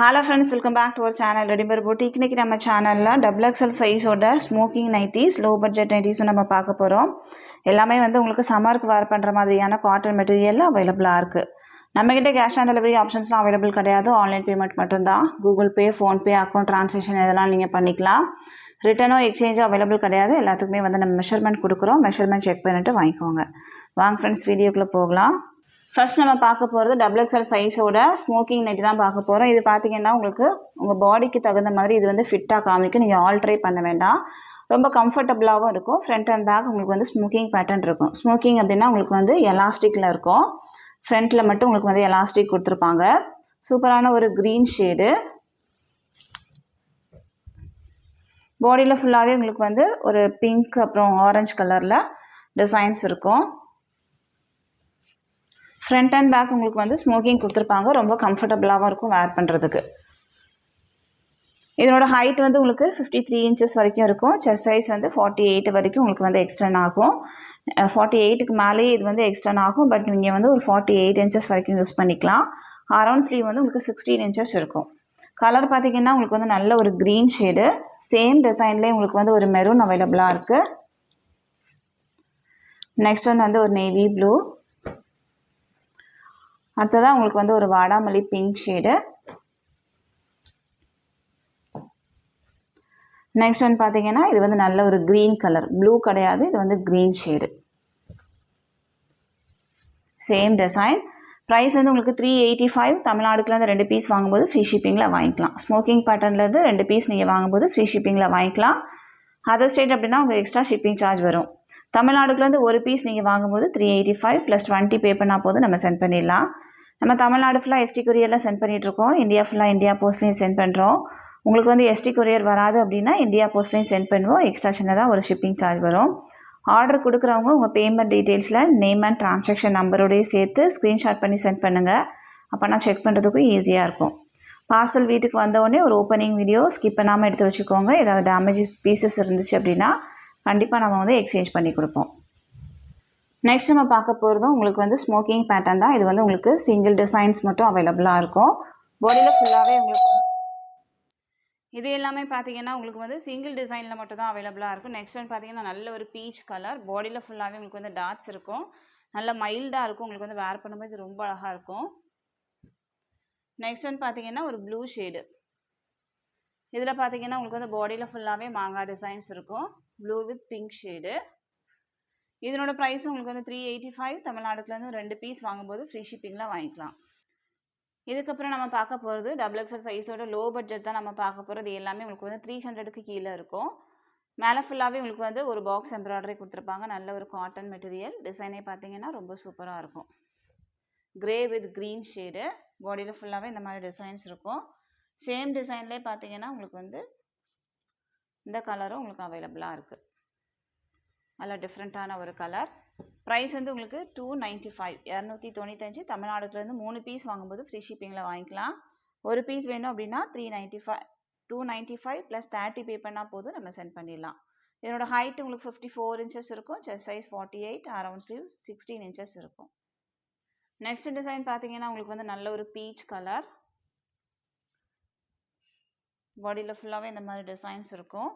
Hello friends, welcome back to our channel Readymade Boutique. இன்னைக்கு நம்ம சேனல்ல XXL சைஸோட smocking nighties, low budget nighties நம்ம பார்க்க போறோம். எல்லாமே வந்து உங்களுக்கு சம்மருக்கு வேர் பண்ற மாதிரியான காட்டன் மெட்டீரியல்ல அவேலபிளா இருக்கு. நம்ம கிட்ட கேஷ் ஆன் டெலிவரி ஆப்ஷன்ஸ்லாம் அவேலபிள் கிடையாது. ஆன்லைன் பேமெண்ட் மட்டும்தான். கூகுள் பே, ஃபோன் பே, அக்கவுண்ட் ட்ரான்சாக்ஷன் இதெல்லாம் நீங்க பண்ணிக்கலாம். ரிட்டர்னோ எக்ஸ்சேஞ்சோ அவைலபிள் கிடையாது. எல்லாத்துக்குமே வந்து நம்ம மெஷர்மெண்ட் கொடுக்குறோம். மெஷர்மெண்ட் செக் பண்ணிட்டு வாங்கிக்கோங்க. வாங்க ஃப்ரெண்ட்ஸ், வீடியோக்குள்ள போகலாம். ஃபர்ஸ்ட் நம்ம பார்க்க போகிறது XXL சைஸோட ஸ்மோக்கிங் நைட்டி தான் பார்க்க போகிறோம். இது பார்த்தீங்கன்னா உங்களுக்கு உங்கள் பாடிக்கு தகுந்த மாதிரி இது வந்து ஃபிட்டாக காமிக்கும். நீங்கள் ஆல்ட்ரே பண்ண வேண்டாம். ரொம்ப கம்ஃபர்டபுளாகவும் இருக்கும். ஃப்ரண்ட் அண்ட் பேக் உங்களுக்கு வந்து ஸ்மோக்கிங் பேட்டர்ன் இருக்கும். ஸ்மோக்கிங் அப்படின்னா உங்களுக்கு வந்து எலாஸ்டிக்கில் இருக்கும். ஃப்ரண்ட்டில் மட்டும் உங்களுக்கு வந்து எலாஸ்டிக் கொடுத்துருப்பாங்க. சூப்பரான ஒரு க்ரீன் ஷேடு. பாடியில் ஃபுல்லாகவே உங்களுக்கு வந்து ஒரு பிங்க் அப்புறம் ஆரஞ்சு கலரில் டிசைன்ஸ் இருக்கும். ஃப்ரண்ட் அண்ட் பேக் உங்களுக்கு வந்து ஸ்மோக்கிங் கொடுத்துருப்பாங்க. ரொம்ப கம்ஃபர்டபுளாகவும் இருக்கும் வேர் பண்ணுறதுக்கு. இதனோட ஹைட் வந்து உங்களுக்கு 53 இன்ச்சஸ் வரைக்கும் இருக்கும். செஸ்ட் சைஸ் வந்து 48 வரைக்கும் உங்களுக்கு வந்து எக்ஸ்டெண்ட் ஆகும். 48க்கு மேலேயே இது வந்து எக்ஸ்டெண்ட் ஆகும். பட் நீங்கள் வந்து ஒரு 48 இன்ச்சஸ் வரைக்கும் யூஸ் பண்ணிக்கலாம். அரவுண்ட் ஸ்லீவ் வந்து உங்களுக்கு 16 இன்ச்சஸ் இருக்கும். கலர் பார்த்தீங்கன்னா உங்களுக்கு வந்து நல்ல ஒரு க்ரீன் ஷேடு. சேம் டிசைன்லேயே உங்களுக்கு வந்து ஒரு மெரூன் அவைலபிளாக இருக்குது. நெக்ஸ்ட் ஒன் வந்து ஒரு நேவி ப்ளூ. அடுத்ததான் உங்களுக்கு வந்து ஒரு வாடாமல்லி பிங்க் ஷேடு. நெக்ஸ்ட் ஒன் பார்த்தீங்கன்னா இது வந்து நல்ல ஒரு க்ரீன் கலர். ப்ளூ கிடையாது, இது வந்து green shade. Same design. Price வந்து உங்களுக்கு 385. தமிழ்நாடுக்குலேருந்து 2 பீஸ் வாங்கும்போது ஃப்ரீ ஷிப்பிங்கில் வாங்கிக்கலாம். ஸ்மோக்கிங் பேட்டர்ன்லேருந்து 2 பீஸ் நீங்கள் வாங்கும்போது ஃப்ரீ ஷிப்பிங்கில் வாங்கிக்கலாம். அதர் ஸ்டேட் அப்படின்னா உங்களுக்கு எக்ஸ்ட்ரா ஷிப்பிங் சார்ஜ் வரும். தமிழ்நாடுக்குலேருந்து ஒரு பீஸ் நீங்கள் வாங்கும்போது 385 + 20 பே பண்ணால் போதும் நம்ம சென்ட் பண்ணிடலாம். நம்ம தமிழ்நாடு ஃபுல்லாக எஸ்டி கொரியரில் சென்ட் பண்ணிகிட்ருக்கோம். இந்தியா ஃபுல்லாக இந்தியா போஸ்ட்லேயும் சென்ட் பண்ணுறோம். உங்களுக்கு வந்து எஸ்டி கொரியர் வராது அப்படின்னா இந்தியா போஸ்ட்லேயும் சென்ட் பண்ணுவோம். எக்ஸ்ட்ரா சின்னதாக ஒரு ஷிப்பிங் சார்ஜ் வரும். ஆர்டர் கொடுக்குறவங்க உங்கள் பேமெண்ட் டீட்டெயில்ஸில் நேம் அண்ட் ட்ரான்சாக்ஷன் நம்பரோடையும் சேர்த்து ஸ்க்ரீன்ஷாட் பண்ணி சென்ட் பண்ணுங்கள். அப்போ நான் செக் பண்ணுறதுக்கும் ஈஸியாக இருக்கும். பார்சல் வீட்டுக்கு வந்தோடனே ஒரு ஓப்பனிங் வீடியோ ஸ்கிப் பண்ணாமல் எடுத்து வச்சுக்கோங்க. ஏதாவது டேமேஜ் பீசஸ் இருந்துச்சு அப்படின்னா கண்டிப்பாக நம்ம வந்து எக்ஸ்சேஞ்ச் பண்ணி கொடுப்போம். நெக்ஸ்ட் நம்ம பார்க்க போகிறதும் உங்களுக்கு வந்து ஸ்மோக்கிங் பேட்டர்ன் தான். இது வந்து உங்களுக்கு சிங்கிள் டிசைன்ஸ் மட்டும் அவைலபிளாக இருக்கும். பாடியில் ஃபுல்லாகவே உங்களுக்கு இது எல்லாமே பார்த்தீங்கன்னா உங்களுக்கு வந்து சிங்கிள் டிசைனில் மட்டும் தான் அவைலபிளாக இருக்கும். நெக்ஸ்ட் ஒன் பார்த்தீங்கன்னா நல்ல ஒரு பீச் கலர். பாடியில் ஃபுல்லாகவே உங்களுக்கு வந்து டாட்ஸ் இருக்கும். நல்ல மைல்டாக இருக்கும். உங்களுக்கு வந்து வேர் பண்ணும்போது ரொம்ப அழகாக இருக்கும். நெக்ஸ்ட் ஒன் பார்த்தீங்கன்னா ஒரு ப்ளூ ஷேடு. இதில் பார்த்தீங்கன்னா உங்களுக்கு வந்து பாடியில் ஃபுல்லாகவே மாங்காய் டிசைன்ஸ் இருக்கும். Blue with pink shade. இதனோட ப்ரைஸ் உங்களுக்கு வந்து 385. தமிழ்நாடுக்குலேருந்து 2 பீஸ் வாங்கும்போது ஃப்ரீ ஷிப்பிங்கில் வாங்கிக்கலாம். இதுக்கப்புறம் நம்ம பார்க்க போகிறது XXL சைஸோட லோ பட்ஜெட் தான் நம்ம பார்க்க போகிறது. எல்லாமே உங்களுக்கு வந்து 300க்கு கீழே இருக்கும். மேலே ஃபுல்லாகவே உங்களுக்கு வந்து ஒரு பாக்ஸ் எம்ப்ராய்டரி கொடுத்துருப்பாங்க. நல்ல ஒரு காட்டன் மெட்டீரியல். டிசைனே பார்த்தீங்கன்னா ரொம்ப சூப்பராக இருக்கும். Grey with green shade. பாடியில் ஃபுல்லாகவே இந்த மாதிரி டிசைன்ஸ் இருக்கும். சேம் டிசைன்லேயே பார்த்தீங்கன்னா உங்களுக்கு வந்து இந்த கலரும் உங்களுக்கு அவைலபிளாக இருக்குது. நல்ல டிஃப்ரெண்ட்டான ஒரு கலர். ப்ரைஸ் வந்து உங்களுக்கு 295 295. தமிழ்நாடுக்குலேருந்து 3 பீஸ் வாங்கும்போது ஃப்ரீ ஷிப்பிங்கில் வாங்கிக்கலாம். ஒரு பீஸ் வேணும் அப்படின்னா 295 + 30 பே பண்ணால் போதும் நம்ம சென்ட் பண்ணிடலாம். இதனோட ஹைட் உங்களுக்கு 54 இன்ச்சஸ் இருக்கும். Chest size 48, around sleeve 16 inches இருக்கும். நெக்ஸ்ட் டிசைன் பார்த்தீங்கன்னா உங்களுக்கு வந்து நல்ல ஒரு பீச் கலர். பாடியில் ஃபுல்லாகவே இந்த மாதிரி டிசைன்ஸ் இருக்கும்.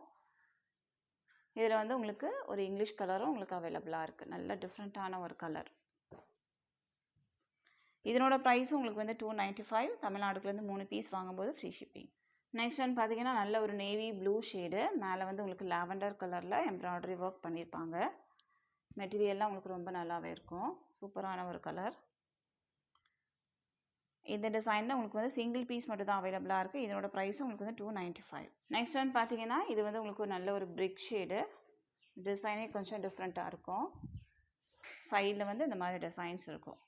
இதில் வந்து உங்களுக்கு ஒரு இங்கிலீஷ் கலரும் உங்களுக்கு அவைலபிளாக இருக்குது. நல்ல டிஃப்ரெண்ட்டான ஒரு கலர். இதனோட ப்ரைஸும் உங்களுக்கு வந்து 295. தமிழ்நாடுக்குலேருந்து 3 பீஸ் வாங்கும்போது ஃப்ரீ ஷிப்பிங். நெக்ஸ்ட் ஒன் பார்த்தீங்கன்னா நல்ல ஒரு நேவி ப்ளூ ஷேடு. மேலே வந்து உங்களுக்கு லாவெண்டர் கலரில் எம்ப்ராய்டரி ஒர்க் பண்ணியிருப்பாங்க. மெட்டீரியல்லாம் உங்களுக்கு ரொம்ப நல்லாவே இருக்கும். சூப்பரான ஒரு கலர். இந்த டிசைனில் உங்களுக்கு வந்து சிங்கிள் பீஸ் மட்டும் தான் அவைலபிளாக இருக்குது. இதனோட ப்ரைஸும் உங்களுக்கு வந்து 295. நெக்ஸ்ட் ஒன் பார்த்தீங்கன்னா இது வந்து உங்களுக்கு நல்ல ஒரு பிரிக் ஷேடு. டிசைனே கொஞ்சம் டிஃப்ரெண்ட்டாக இருக்கும். சைடில் வந்து இந்த மாதிரி டிசைன்ஸ் இருக்கும்.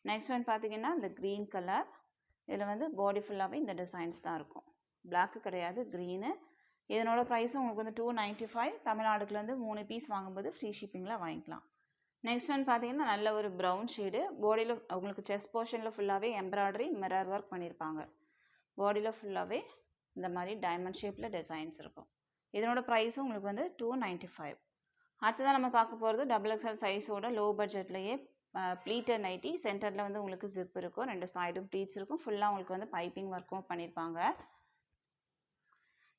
நெக்ஸ்ட் ஒன் பார்த்தீங்கன்னா இந்த க்ரீன் கலர். இதில் வந்து பாடி ஃபுல்லாகவே இந்த டிசைன்ஸ் தான் இருக்கும். பிளாக்கு கிடையாது, க்ரீனு. இதனோட ப்ரைஸும் உங்களுக்கு வந்து 295. தமிழ்நாடுக்குலேருந்து 3 பீஸ் வாங்கும்போது ஃப்ரீ ஷிப்பிங்கில் வாங்கிக்கலாம். நெக்ஸ்ட் ஒன் பார்த்தீங்கன்னா நல்ல ஒரு ப்ரௌன் ஷேடு. பாடியில் உங்களுக்கு செஸ்ட் போர்ஷனில் ஃபுல்லாகவே எம்ப்ராய்டரி மிரர் ஒர்க் பண்ணியிருப்பாங்க. பாடியில் ஃபுல்லாகவே இந்த மாதிரி டைமண்ட் ஷேப்பில் டிசைன்ஸ் இருக்கும். இதனோட ப்ரைஸும் உங்களுக்கு வந்து 295. அடுத்ததான் நம்ம பார்க்க போகிறது XXL சைஸோட லோ பட்ஜெட்லேயே ப்ளீட்டட் நைட்டி. சென்டரில் வந்து உங்களுக்கு ஜிப் இருக்கும், 2 சைடும் ப்ளீட்ஸ் இருக்கும். ஃபுல்லாக உங்களுக்கு வந்து பைப்பிங் ஒர்க்கும் பண்ணியிருப்பாங்க.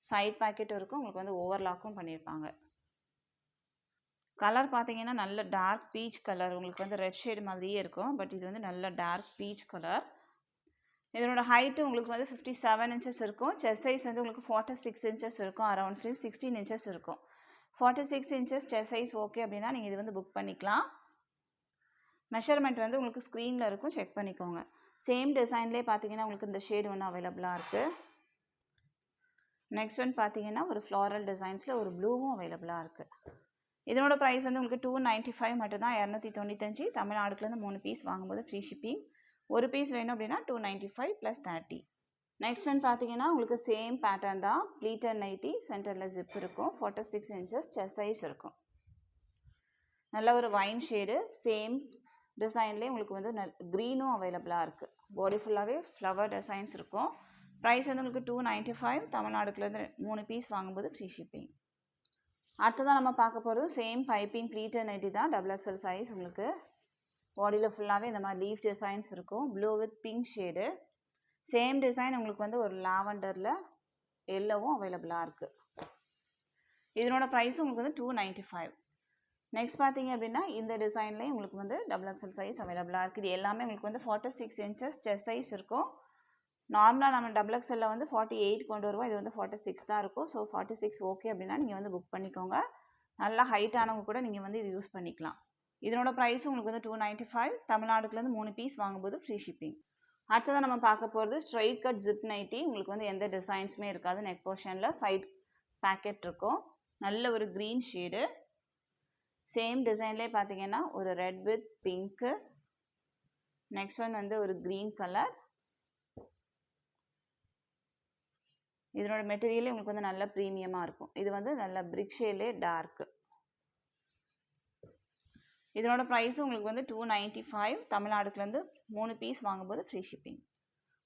சைட் பாக்கெட்டும் இருக்கும், உங்களுக்கு வந்து ஓவர்லாக்கும் பண்ணியிருப்பாங்க. கலர் பார்த்தீங்கன்னா நல்ல டார்க் பீச் கலர், உங்களுக்கு வந்து ரெட் ஷேடு மாதிரியே இருக்கும். பட் இது வந்து நல்ல டார்க் பீச் கலர். இதனோட ஹைட்டு உங்களுக்கு வந்து 57 இன்ச்சஸ் இருக்கும். செஸ்ட் சைஸ் வந்து உங்களுக்கு 46 இன்ச்சஸ் இருக்கும். அரவுண்ட் ஸ்லீவ் 16 இன்ச்சஸ் இருக்கும். 46 இன்ச்சஸ் செஸ்ட் சைஸ் ஓகே அப்படின்னா நீங்கள் இது வந்து புக் பண்ணிக்கலாம். மெஷர்மெண்ட் வந்து உங்களுக்கு ஸ்க்ரீனில் இருக்கும், செக் பண்ணிக்கோங்க. சேம் டிசைன்லேயே பார்த்தீங்கன்னா உங்களுக்கு இந்த ஷேடு ஒன்று அவைலபிளாக இருக்குது. நெக்ஸ்ட் ஒன் பார்த்தீங்கன்னா ஒரு ஃப்ளாரல் டிசைன்ஸில் ஒரு ப்ளூவும் அவைலபிளாக இருக்குது. இதனோட ப்ரைஸ் வந்து உங்களுக்கு 295 மட்டும்தான், 295. தமிழ்நாடுக்குலேருந்து 3 பீஸ் வாங்கும்போது ஃப்ரீ ஷிப்பிங். ஒரு பீஸ் வேணும் அப்படின்னா 295 + 30. நெக்ஸ்ட் ஒன் பார்த்தீங்கன்னா உங்களுக்கு சேம் பேட்டர்ன் தான், ப்ளீட்டட் நைட்டி. சென்டரில் ஜிப் இருக்கும், 46 இன்ச்சஸ் செஸ்ட் சைஸ் இருக்கும். நல்ல ஒரு வைன் ஷேடு, சேம் டிசைன்லேயே உங்களுக்கு வந்து க்ரீனும் அவைலபிளாக இருக்குது. பாடி ஃபுல்லாகவே ஃப்ளவர் டிசைன்ஸ் இருக்கும். ப்ரைஸ் வந்து உங்களுக்கு 295. தமிழ்நாடுக்குலேருந்து 3 பீஸ் வாங்கும்போது ஃப்ரீ ஷிப்பிங். அடுத்ததான் நம்ம பார்க்க போகிறது சேம் பைப்பிங் ப்ளீட்டட் நைட்டி தான், XXL சைஸ். உங்களுக்கு பாடியில் ஃபுல்லாகவே இந்த மாதிரி லீஃப் டிசைன்ஸ் இருக்கும், blue with pink shade. Same design உங்களுக்கு வந்து ஒரு லாவெண்டரில் எல்லோவும் அவைலபிளாக இருக்குது. இதனோட ப்ரைஸும் உங்களுக்கு வந்து 295. நெக்ஸ்ட் பார்த்தீங்க அப்படின்னா இந்த டிசைன்லேயும் உங்களுக்கு வந்து XXL சைஸ் அவைலபிளாக இருக்குது. இது எல்லாமே உங்களுக்கு வந்து 46 இன்ச்சஸ் செஸ்ட் சைஸ் இருக்கும். நார்மலாக நம்ம XXL வந்து 48 கொண்டு வருவோம், இது வந்து 46 தான் இருக்கும். ஸோ 46 ஓகே அப்படின்னா நீங்கள் வந்து புக் பண்ணிக்கோங்க. நல்லா ஹைட்டானவங்க கூட நீங்கள் வந்து இது யூஸ் பண்ணிக்கலாம். இதனோட ப்ரைஸும் உங்களுக்கு வந்து 295. தமிழ்நாடுக்குலேருந்து 3 பீஸ் வாங்கும்போது ஃப்ரீ ஷிப்பிங். அடுத்ததான் நம்ம பார்க்க போகிறது ஸ்ட்ரைட் கட் ஜிப் நைட்டி. உங்களுக்கு வந்து எந்த டிசைன்ஸுமே இருக்காது. நெக் போர்ஷனில் சைட் பேக்கெட் இருக்கும், நல்ல ஒரு க்ரீன் ஷேடு. சேம் டிசைன்லேயே பார்த்தீங்கன்னா ஒரு red with pink. Next one வந்து ஒரு க்ரீன் கலர். இதனோட மெட்டீரியலே உங்களுக்கு வந்து நல்ல ப்ரீமியமாக இருக்கும். இது வந்து நல்ல பிரிக் ஷேட்லேயே டார்க்கு. இதனோட ப்ரைஸும் உங்களுக்கு வந்து 295. தமிழ்நாடுக்குலேருந்து 3 பீஸ் வாங்கும்போது ஃப்ரீ ஷிப்பிங்.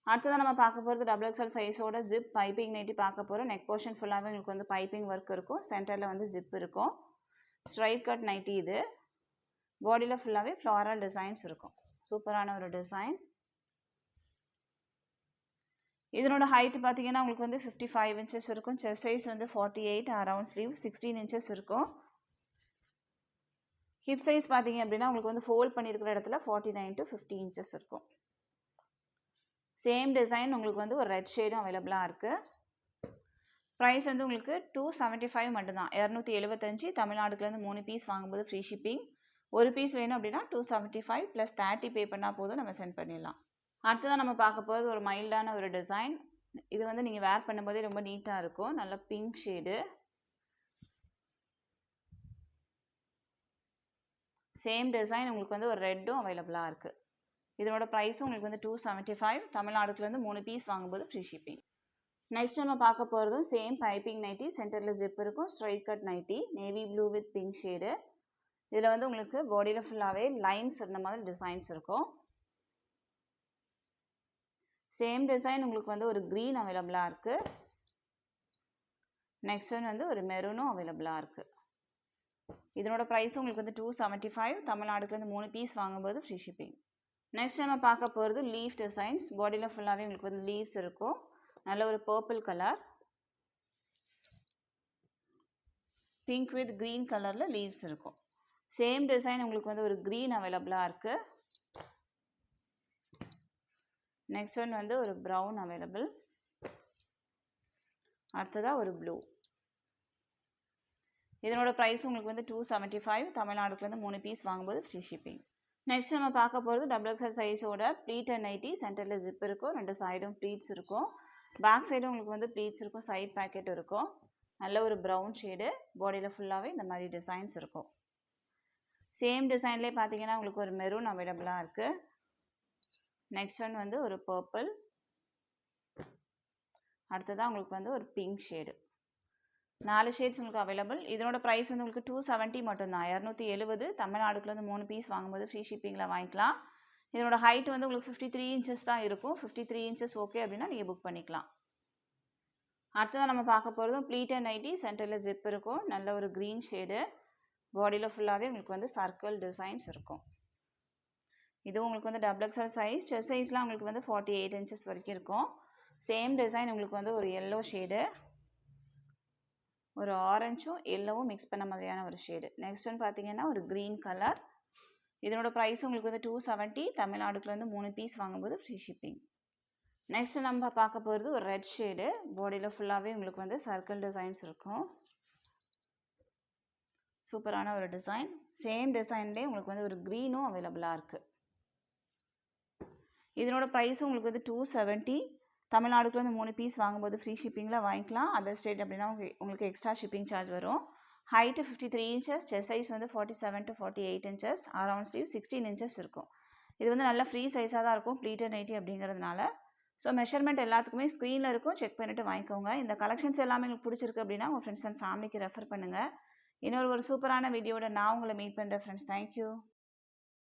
அடுத்ததான் நம்ம பார்க்க போகிறது XXL சைஸோட ஜிப் பைப்பிங் நைட்டி பார்க்க போகிறோம். நெக் போர்ஷன் ஃபுல்லாகவே உங்களுக்கு வந்து பைப்பிங் ஒர்க் இருக்கும், சென்டரில் வந்து ஜிப் இருக்கும். ஸ்ட்ரைட் கட் நைட்டி இது. பாடியில் ஃபுல்லாகவே ஃப்ளாரல் டிசைன்ஸ் இருக்கும், சூப்பரான ஒரு டிசைன். இதனோட ஹைட் பார்த்தீங்கன்னா உங்களுக்கு வந்து 55 இன்ச்சஸ் இருக்கும். செஸ்ட் சைஸ் வந்து 48, அரவுண்ட் ஸ்லீவ் 16 இன்ச்சஸ் இருக்கும். ஹிப் சைஸ் பார்த்தீங்க அப்படின்னா உங்களுக்கு வந்து ஃபோல்ட் பண்ணியிருக்கிற இடத்துல 49 to 50 இன்ச்சஸ் இருக்கும். சேம் டிசைன் உங்களுக்கு வந்து ஒரு ரெட் ஷேடும் அவைலபிளாக இருக்குது. ப்ரைஸ் வந்து உங்களுக்கு 275 மட்டும்தான், 275. தமிழ்நாடுக்குலேருந்து 3 பீஸ் வாங்கும்போது ஃப்ரீ ஷிப்பிங். ஒரு பீஸ் வேணும் அப்படின்னா 275 + 30 பே பண்ணால் போதும், நம்ம சென்ட் பண்ணிடலாம். அடுத்ததான் நம்ம பார்க்க போகிறது ஒரு மைல்டான ஒரு டிசைன். இது வந்து நீங்கள் வேர் பண்ணும்போதே ரொம்ப நீட்டாக இருக்கும், நல்ல பிங்க் ஷேடு. சேம் டிசைன் உங்களுக்கு வந்து ஒரு ரெட்டும் அவைலபிளாக இருக்குது. இதனோட ப்ரைஸும் உங்களுக்கு வந்து 275. தமிழ்நாடுக்குலேருந்து 3 பீஸ் வாங்கும்போது ஃப்ரீ ஷிப்பிங். நெக்ஸ்ட் நம்ம பார்க்க போகிறதும் சேம் பைப்பிங் நைட்டி. சென்டரில் ஜிப் இருக்கும், straight cut nighty, navy blue with pink shade. இதில் வந்து உங்களுக்கு பாடியில் ஃபுல்லாகவே லைன்ஸ் இருந்த மாதிரி டிசைன்ஸ் இருக்கும். சேம் டிசைன் உங்களுக்கு வந்து ஒரு க்ரீன் அவைலபிளாக இருக்குது. நெக்ஸ்ட் ஒன் வந்து ஒரு மெரூனும் அவைலபிளாக இருக்குது. இதனோட ப்ரைஸும் உங்களுக்கு வந்து 275. தமிழ்நாடுக்குலேருந்து 3 பீஸ் வாங்கும்போது ஃப்ரீ ஷிப்பிங். நெக்ஸ்ட் நம்ம பார்க்க போகிறது லீஃப் டிசைன்ஸ். பாடியில் ஃபுல்லாகவே உங்களுக்கு வந்து லீவ்ஸ் இருக்கும், நல்ல ஒரு purple colour, pink with green கலரில் லீவ்ஸ் இருக்கும். சேம் டிசைன் உங்களுக்கு வந்து ஒரு க்ரீன் அவைலபிளாக இருக்குது. நெக்ஸ்ட் ஒன் வந்து ஒரு ப்ரௌன் அவைலபிள். அடுத்ததாக ஒரு ப்ளூ. இதனோட ப்ரைஸ் உங்களுக்கு வந்து 275. தமிழ்நாடுக்குலேருந்து 3 பீஸ் வாங்கும்போது ஃப்ரீ ஷிப்பிங். நெக்ஸ்ட் நம்ம பார்க்க போகிறது XXL சைஸோட ப்ளீட்டட் நைட்டி. சென்டரில் ஜிப் இருக்கும், 2 சைடும் ப்ளீட்ஸ் இருக்கும். பேக் சைடும் உங்களுக்கு வந்து ப்ளீட்ஸ் இருக்கும், சைட் பேக்கெட் இருக்கும். நல்ல ஒரு ப்ரௌன் ஷேடு. பாடியில் ஃபுல்லாகவே இந்த மாதிரி டிசைன்ஸ் இருக்கும். சேம் டிசைன்லேயே பார்த்தீங்கன்னா உங்களுக்கு ஒரு மெரூன் அவைலபிளாக இருக்குது. நெக்ஸ்ட் ஒன் வந்து ஒரு பர்பிள். அடுத்ததாக உங்களுக்கு வந்து ஒரு பிங்க் ஷேடு. 4 ஷேட்ஸ் உங்களுக்கு அவைலபிள். இதனோட ப்ரைஸ் வந்து உங்களுக்கு 270 மட்டும்தான், 270. தமிழ்நாடுக்குலேருந்து 3 பீஸ் வாங்கும்போது ஃப்ரீ ஷிப்பிங்கில் வாங்கிக்கலாம். இதனோட ஹைட் வந்து உங்களுக்கு 53 இன்ச்சஸ் தான் இருக்கும். 53 இன்ச்சஸ் ஓகே அப்படின்னா நீங்கள் புக் பண்ணிக்கலாம். அடுத்ததான் நம்ம பார்க்க போகிறதும் ப்ளீட்டட் நைட்டி. சென்டரில் ஜிப் இருக்கும், நல்ல ஒரு க்ரீன் ஷேடு. பாடியில் ஃபுல்லாகவே உங்களுக்கு வந்து சர்க்கிள் டிசைன்ஸ் இருக்கும். இதுவும் உங்களுக்கு வந்து டபுள் எக்ஸல் சைஸ். செஸ்ட் சைஸ்லாம் உங்களுக்கு வந்து 48 இன்ச்சஸ் வரைக்கும் இருக்கும். சேம் டிசைன் உங்களுக்கு வந்து ஒரு எல்லோ ஷேடு, ஒரு ஆரஞ்சும் எல்லோவும் மிக்ஸ் பண்ண மாதிரியான ஒரு ஷேடு. நெக்ஸ்ட் வந்து பார்த்தீங்கன்னா ஒரு க்ரீன் கலர். இதனோட ப்ரைஸ் உங்களுக்கு வந்து 270. தமிழ்நாடுக்குலேருந்து 3 பீஸ் வாங்கும்போது ஃப்ரீ ஷிப்பிங். நெக்ஸ்ட் நம்ம பார்க்க போகிறது ஒரு ரெட் ஷேடு. பாடியில் ஃபுல்லாகவே உங்களுக்கு வந்து சர்க்கிள் டிசைன்ஸ் இருக்கும். சூப்பரான ஒரு டிசைன். சேம் டிசைன்லேயே உங்களுக்கு வந்து ஒரு க்ரீனும் அவைலபிளாக இருக்குது. இதனோட ப்ரைஸும் உங்களுக்கு வந்து 270. தமிழ்நாடுக்குலேருந்து 3 பீஸ் வாங்கும்போது ஃப்ரீ ஷிப்பிங்கில் வாங்கிக்கலாம். அதர் ஸ்டேட் அப்படின்னா உங்களுக்கு எக்ஸ்ட்ரா ஷிப்பிங் சார்ஜ் வரும். ஹைட்டு 53 இன்ச்சஸ், செஸ்ட் சைஸ் வந்து 47 to 48 inches, around sleeve 16 inches இருக்கும். இது வந்து நல்ல ஃப்ரீ சைஸாக தான் இருக்கும், ப்ளீட்டட் நைட்டி அப்படிங்கிறதுனால. ஸோ மெஷர்மெண்ட் எல்லாத்துக்குமே ஸ்க்ரீனில் இருக்கும், செக் பண்ணிவிட்டு வாங்கிக்கோங்க. இந்த கலெக்ஷன்ஸ் எல்லாமே உங்களுக்கு பிடிச்சிருக்கு அப்படின்னா உங்கள் ஃப்ரெண்ட்ஸ் அண்ட் ஃபேமிலிக்கு ரெஃபர் பண்ணுங்கள். இன்னொரு சூப்பரான வீடியோட நான் உங்களை மீட் பண்ணுறேன் ஃப்ரெண்ட்ஸ். தேங்க்யூ.